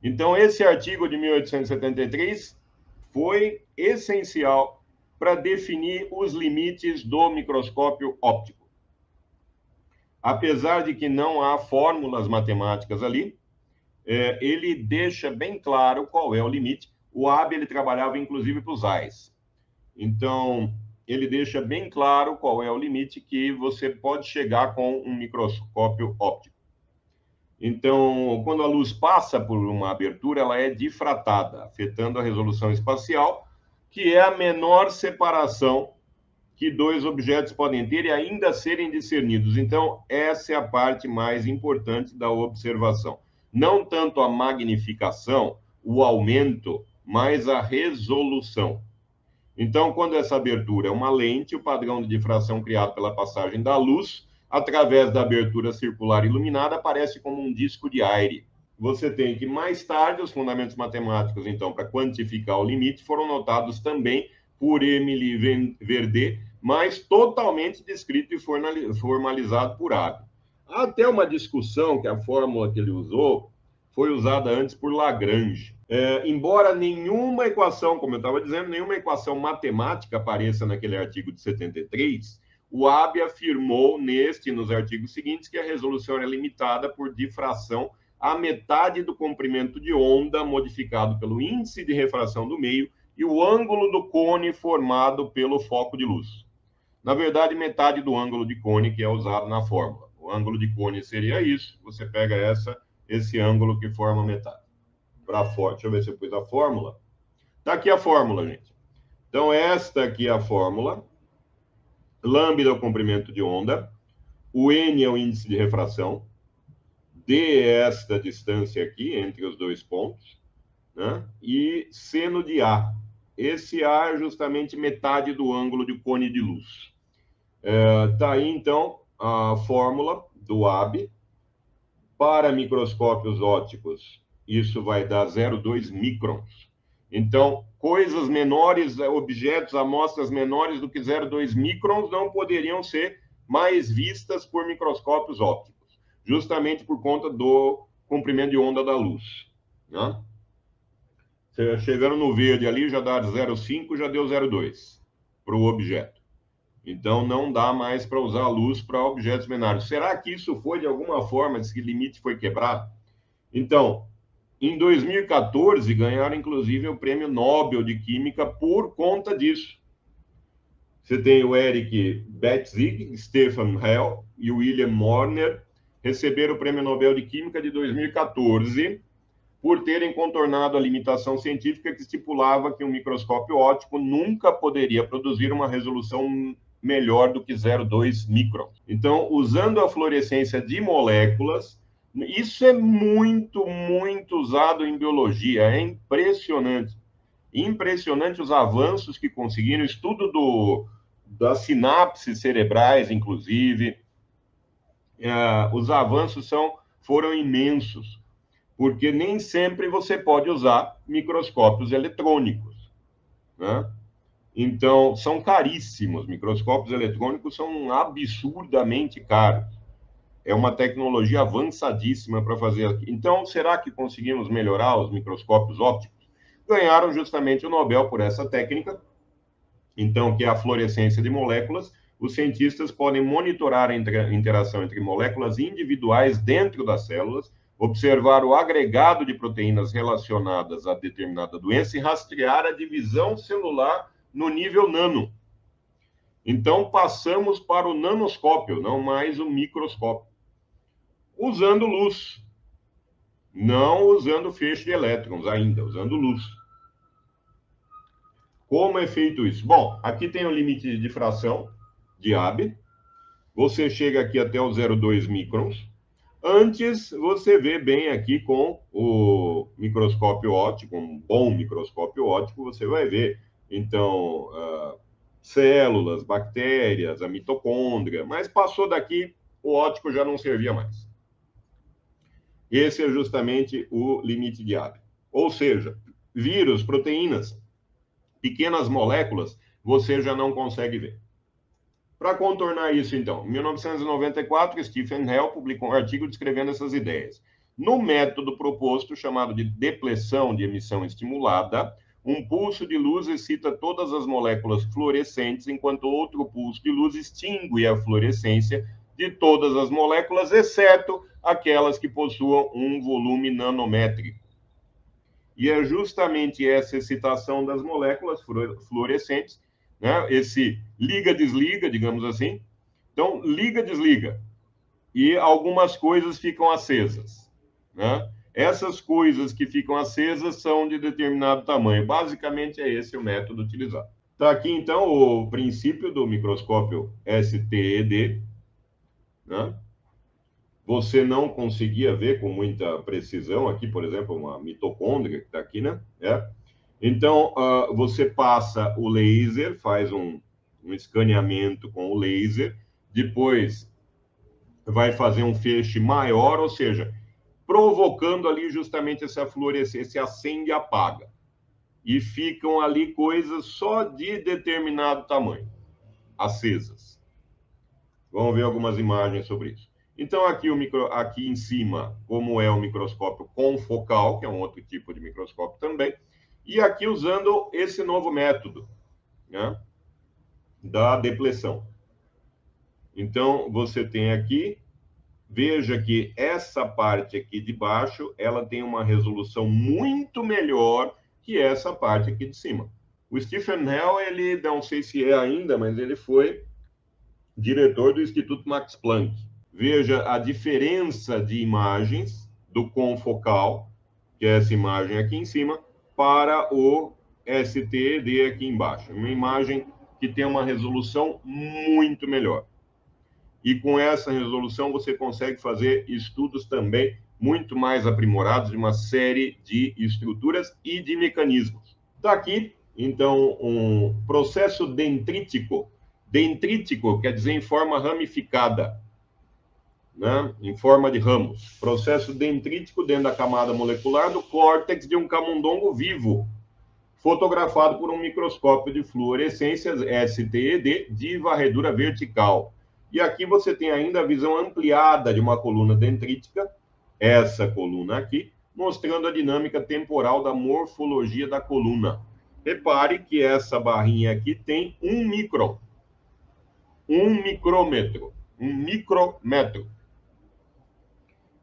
Então, esse artigo de 1873 foi essencial para definir os limites do microscópio óptico. Apesar de que não há fórmulas matemáticas ali, ele deixa bem claro qual é o limite. O Abbe ele trabalhava inclusive para os Zeiss. Então, ele deixa bem claro qual é o limite que você pode chegar com um microscópio óptico. Então, quando a luz passa por uma abertura, ela é difratada, afetando a resolução espacial, que é a menor separação que dois objetos podem ter e ainda serem discernidos. Então, essa é a parte mais importante da observação. Não tanto a magnificação, o aumento, mas a resolução. Então, quando essa abertura é uma lente, o padrão de difração criado pela passagem da luz, através da abertura circular iluminada, aparece como um disco de aire. Você tem que, mais tarde, os fundamentos matemáticos, então, para quantificar o limite, foram notados também por Émile Verdet, mas totalmente descrito e formalizado por Abbe. Há até uma discussão que a fórmula que ele usou foi usada antes por Lagrange. Embora nenhuma equação, como eu estava dizendo, nenhuma equação matemática apareça naquele artigo de 73, o Abbe afirmou neste e nos artigos seguintes que a resolução é limitada por difração a metade do comprimento de onda modificado pelo índice de refração do meio e o ângulo do cone formado pelo foco de luz. Na verdade, metade do ângulo de cone que é usado na fórmula. O ângulo de cone seria isso, você pega esse ângulo que forma metade. Deixa eu ver se eu pus a fórmula. Está aqui a fórmula, gente. Então, esta aqui é a fórmula. Lambda é o comprimento de onda. O N é o índice de refração. D é esta distância aqui, entre os dois pontos. Né? E seno de A. Esse A é justamente metade do ângulo de cone de luz. Está aí, então, a fórmula do Abbe. Para microscópios ópticos, isso vai dar 0,2 microns. Então, coisas menores, objetos, amostras menores do que 0,2 microns não poderiam ser mais vistas por microscópios ópticos, justamente por conta do comprimento de onda da luz. Né? Chegando no verde ali, já dá 0,5, já deu 0,2 para o objeto. Então, não dá mais para usar a luz para objetos menores. Será que isso foi, de alguma forma, esse limite foi quebrado? Então, em 2014, ganharam, inclusive, o Prêmio Nobel de Química por conta disso. Você tem o Eric Betzig, Stefan Hell e o William Morner, receberam o Prêmio Nobel de Química de 2014 por terem contornado a limitação científica que estipulava que um microscópio óptico nunca poderia produzir uma resolução melhor do que 0,2 microns. Então, usando a fluorescência de moléculas, isso é muito, muito usado em biologia, é impressionante. Impressionante os avanços que conseguiram, estudo das sinapses cerebrais, inclusive. Os avanços foram imensos, porque nem sempre você pode usar microscópios eletrônicos, né? Então, são caríssimos. Microscópios eletrônicos são absurdamente caros. É uma tecnologia avançadíssima para fazer aqui. Então, será que conseguimos melhorar os microscópios ópticos? Ganharam justamente o Nobel por essa técnica, então, que é a fluorescência de moléculas. Os cientistas podem monitorar a interação entre moléculas individuais dentro das células, observar o agregado de proteínas relacionadas a determinada doença e rastrear a divisão celular no nível nano. Então, passamos para o nanoscópio, não mais o microscópio. Usando luz. Não usando feixe de elétrons ainda, usando luz. Como é feito isso? Bom, aqui tem o limite de difração de Abbe. Você chega aqui até o 0,2 microns. Antes, você vê bem aqui com o microscópio óptico, um bom microscópio óptico, você vai ver, então, células, bactérias, a mitocôndria, mas passou daqui, o óptico já não servia mais. Esse é justamente o limite de Abbe. Ou seja, vírus, proteínas, pequenas moléculas, você já não consegue ver. Para contornar isso, então, em 1994, Stephen Hell publicou um artigo descrevendo essas ideias. No método proposto, chamado de depleção de emissão estimulada, um pulso de luz excita todas as moléculas fluorescentes, enquanto outro pulso de luz extingue a fluorescência de todas as moléculas, exceto aquelas que possuam um volume nanométrico. E é justamente essa excitação das moléculas fluorescentes, né? Esse liga-desliga, digamos assim. Então, liga-desliga. E algumas coisas ficam acesas, né? Essas coisas que ficam acesas são de determinado tamanho. Basicamente, é esse o método utilizado. Está aqui, então, o princípio do microscópio STED, né? Você não conseguia ver com muita precisão aqui, por exemplo, uma mitocôndria que está aqui, né? Então, você passa o laser, faz um escaneamento com o laser, depois vai fazer um feixe maior, ou seja, provocando ali justamente essa fluorescência, acende e apaga. E ficam ali coisas só de determinado tamanho, acesas. Vamos ver algumas imagens sobre isso. Então, aqui em cima, como é o microscópio confocal, que é um outro tipo de microscópio também, e aqui usando esse novo método, né, da depleção. Então, você tem aqui, veja que essa parte aqui de baixo, ela tem uma resolução muito melhor que essa parte aqui de cima. O Stephen Hell, ele, não sei se é ainda, mas ele foi diretor do Instituto Max Planck. Veja a diferença de imagens do confocal, que é essa imagem aqui em cima, para o STED aqui embaixo. Uma imagem que tem uma resolução muito melhor. E com essa resolução você consegue fazer estudos também muito mais aprimorados de uma série de estruturas e de mecanismos. Está aqui, então, um processo dendrítico. Dendrítico quer dizer em forma ramificada, né? Em forma de ramos. Processo dendrítico dentro da camada molecular do córtex de um camundongo vivo, fotografado por um microscópio de fluorescência STED de varredura vertical. E aqui você tem ainda a visão ampliada de uma coluna dendrítica, essa coluna aqui, mostrando a dinâmica temporal da morfologia da coluna. Repare que essa barrinha aqui tem 1 micron. 1 micrômetro. 1 micrômetro.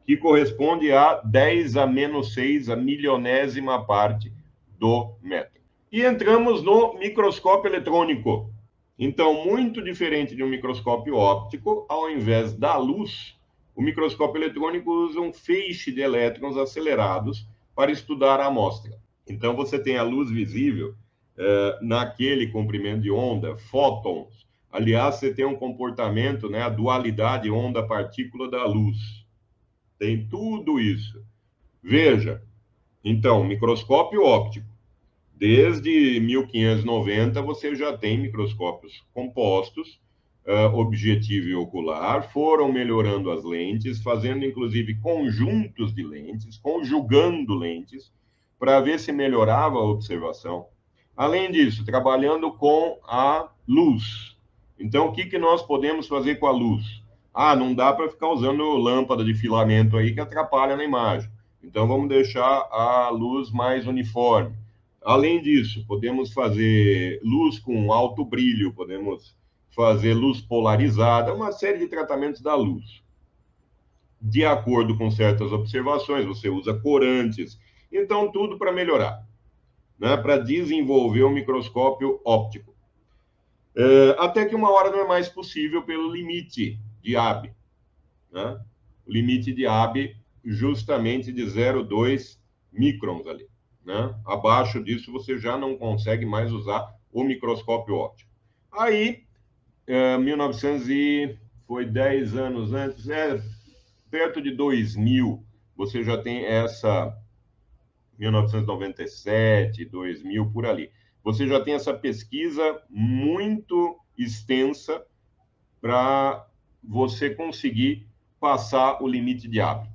Que corresponde a 10 a menos 6, a milionésima parte do metro. E entramos no microscópio eletrônico. Então, muito diferente de um microscópio óptico, ao invés da luz, o microscópio eletrônico usa um feixe de elétrons acelerados para estudar a amostra. Então, você tem a luz visível naquele comprimento de onda, fótons. Aliás, você tem um comportamento, né, a dualidade onda-partícula da luz. Tem tudo isso. Veja, então, microscópio óptico. Desde 1590, você já tem microscópios compostos, objetivo e ocular, foram melhorando as lentes, fazendo inclusive conjuntos de lentes, conjugando lentes, para ver se melhorava a observação. Além disso, trabalhando com a luz. Então, o que nós podemos fazer com a luz? Não dá para ficar usando lâmpada de filamento aí que atrapalha na imagem. Então, vamos deixar a luz mais uniforme. Além disso, podemos fazer luz com alto brilho, podemos fazer luz polarizada, uma série de tratamentos da luz. De acordo com certas observações, você usa corantes. Então, tudo para melhorar, né? Para desenvolver o microscópio óptico. Até que uma hora não é mais possível pelo limite de Abbe, né? O limite de Abbe justamente de 0,2 microns ali. Né? Abaixo disso, você já não consegue mais usar o microscópio óptico. Aí, 1900 foi 10 anos antes, perto de 2000, você já tem essa 1997, 2000, por ali. Você já tem essa pesquisa muito extensa para você conseguir passar o limite de Abbe.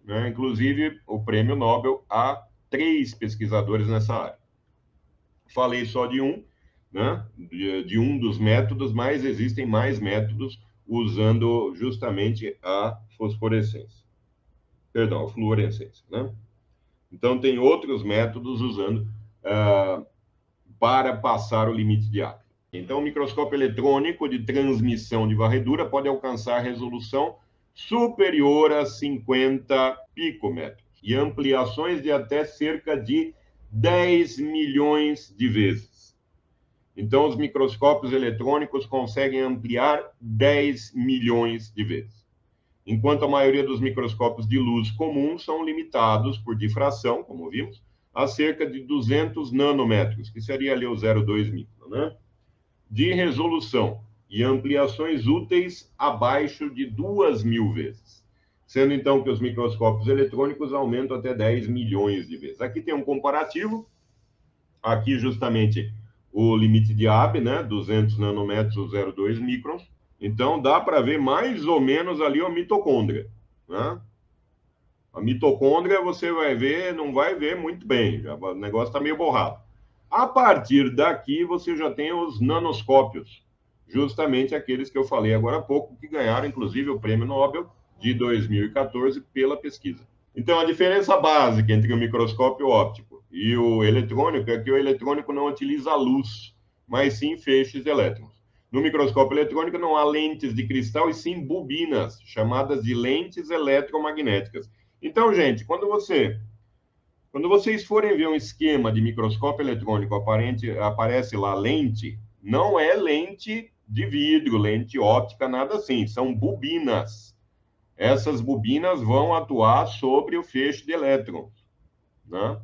Né? Inclusive, o prêmio Nobel há 3 pesquisadores nessa área. Falei só de um, né? de um dos métodos, mas existem mais métodos usando justamente a fosforescência. Perdão, fluorescência, né? Então, tem outros métodos usando para passar o limite de Abbe. Então, o microscópio eletrônico de transmissão de varredura pode alcançar resolução superior a 50 picômetros e ampliações de até cerca de 10 milhões de vezes. Então, os microscópios eletrônicos conseguem ampliar 10 milhões de vezes, enquanto a maioria dos microscópios de luz comum são limitados por difração, como vimos, a cerca de 200 nanômetros, que seria ali o 0,2 micron, né? De resolução e ampliações úteis abaixo de 2.000 vezes, sendo então que os microscópios eletrônicos aumentam até 10 milhões de vezes. Aqui tem um comparativo, aqui justamente o limite de Abbe, né, 200 nanômetros ou 0,2 microns. Então dá para ver mais ou menos ali a mitocôndria, né? A mitocôndria você vai ver, não vai ver muito bem, já, o negócio está meio borrado. A partir daqui você já tem os nanoscópios, justamente aqueles que eu falei agora há pouco, que ganharam inclusive o Prêmio Nobel de 2014 pela pesquisa. Então a diferença básica entre o microscópio óptico e o eletrônico é que o eletrônico não utiliza luz, mas sim feixes de elétrons. No microscópio eletrônico não há lentes de cristal e sim bobinas, chamadas de lentes eletromagnéticas. Então, gente, quando vocês forem ver um esquema de microscópio eletrônico, aparece lá lente, não é lente de vidro, lente óptica, nada assim, são bobinas. Essas bobinas vão atuar sobre o feixe de elétrons, né?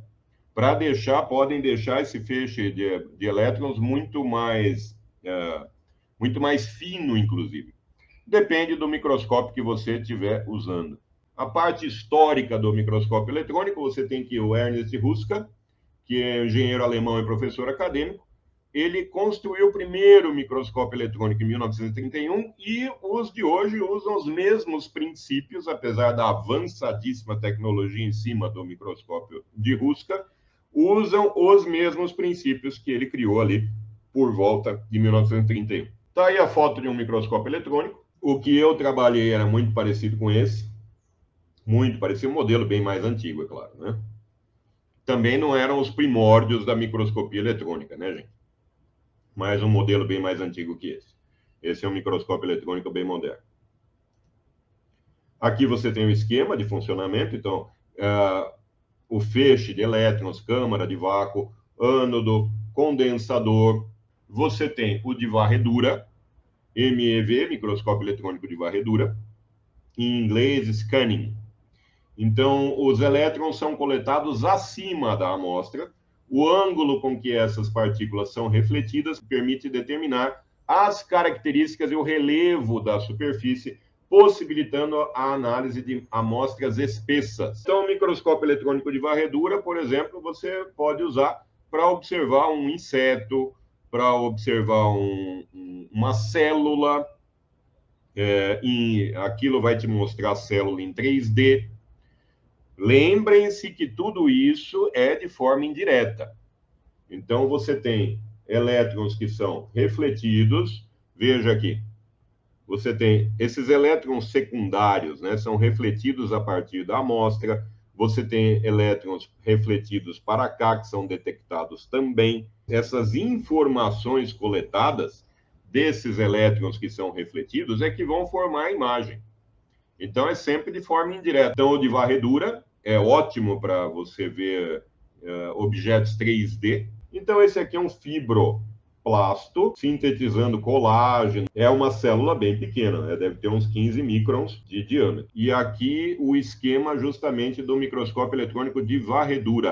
Podem deixar esse feixe de elétrons muito mais fino, inclusive. Depende do microscópio que você estiver usando. A parte histórica do microscópio eletrônico, você tem que o Ernest Ruska, que é engenheiro alemão e professor acadêmico, ele construiu o primeiro microscópio eletrônico em 1931 e os de hoje usam os mesmos princípios, apesar da avançadíssima tecnologia em cima do microscópio de Ruska, usam os mesmos princípios que ele criou ali por volta de 1931. Está aí a foto de um microscópio eletrônico. O que eu trabalhei era muito parecido com esse. Muito parecido, um modelo bem mais antigo, é claro, né? Também não eram os primórdios da microscopia eletrônica, né, gente? Mas um modelo bem mais antigo que esse. Esse é um microscópio eletrônico bem moderno. Aqui você tem o esquema de funcionamento, então, o feixe de elétrons, câmara de vácuo, ânodo, condensador. Você tem o de varredura, MEV, microscópio eletrônico de varredura, em inglês, scanning. Então, os elétrons são coletados acima da amostra. O ângulo com que essas partículas são refletidas permite determinar as características e o relevo da superfície, possibilitando a análise de amostras espessas. Então, o microscópio eletrônico de varredura, por exemplo, você pode usar para observar um inseto, para observar uma célula. Aquilo vai te mostrar a célula em 3D. Lembrem-se que tudo isso é de forma indireta. Então, você tem elétrons que são refletidos. Veja aqui. Você tem esses elétrons secundários, né? São refletidos a partir da amostra. Você tem elétrons refletidos para cá, que são detectados também. Essas informações coletadas desses elétrons que são refletidos é que vão formar a imagem. Então, é sempre de forma indireta. Então, o de varredura é ótimo para você ver objetos 3D. Então, esse aqui é um fibroplasto sintetizando colágeno. É uma célula bem pequena, né? Deve ter uns 15 microns de diâmetro. E aqui o esquema justamente do microscópio eletrônico de varredura.